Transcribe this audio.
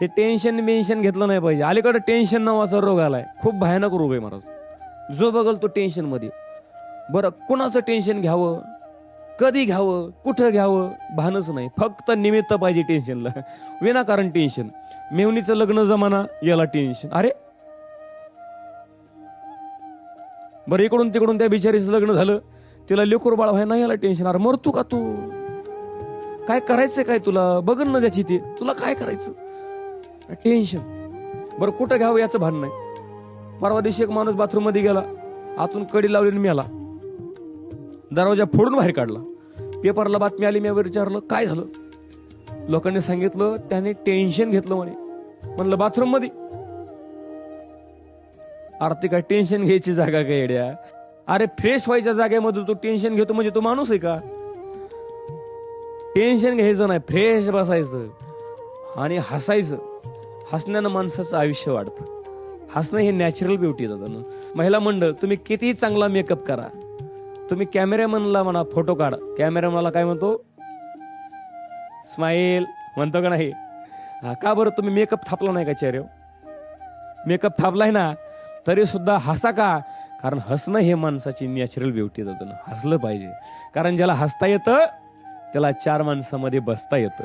हे tension mention घेतलं नाही पाहिजे. अलीकडे टेन्शन नावाचा रोग आलाय, खूप भयानक रोग आहे महाराज. जो बघल तो टेन्शन मध्ये. बरं, कुणाचं टेन्शन घ्यावं, कधी घ्यावं, कुठं घ्यावं भानच नाही. फक्त निमित्त पाहिजे टेन्शनला, विनाकारण टेन्शन. मेवणीचं लग्न जमाना, याला टेन्शन. अरे बरं, इकडून तिकडून त्या बिचारीचं लग्न झालं, तिला लेकरू बाळ व्हाय नाही, याला टेन्शन. अरे मरतो का तू? काय करायचंय काय तुला? बघन ना ज्याची ते, तुला काय करायचं? टेन्शन. बरं, कुठं घ्यावं याचं भान नाही. परवा दिवशी एक माणूस बाथरूम मध्ये गेला, आतून कडी लावली, मेला. दरवाजा फोडून बाहेर काढला. पेपरला बातमी आली, मी विचारलं काय झालं? लोकांनी सांगितलं त्याने टेन्शन घेतलं म्हणे. म्हणलं बाथरूम मध्ये? आरती काय टेन्शन घ्यायची जागा काय येड्या? अरे फ्रेश व्हायच्या जागेमध्ये तू टेन्शन घेतो म्हणजे तू माणूस आहे का? टेन्शन घ्यायचं नाही, फ्रेश बसायचं आणि हसायचं. हसण्यानं माणसाचं आयुष्य वाढतं. हसणं हे नॅचरल ब्युटी आहे. महिला मंडळ, तुम्ही किती चांगला मेकअप करा, तुम्ही कॅमेरामॅनला म्हणा फोटो काढ, कॅमेरामॅनला काय म्हणतो? स्माईल म्हणतो का नाही? का बरं तुम्ही मेकअप थापला नाही का चेहऱ्यावर? मेकअप थापलाय ना, तरी सुद्धा हसा का? कारण हसणं हे माणसाची नॅचरल ब्युटी आहे. हसलं पाहिजे, कारण ज्याला हसता येतं त्याला चार माणसामध्ये बसता येतं.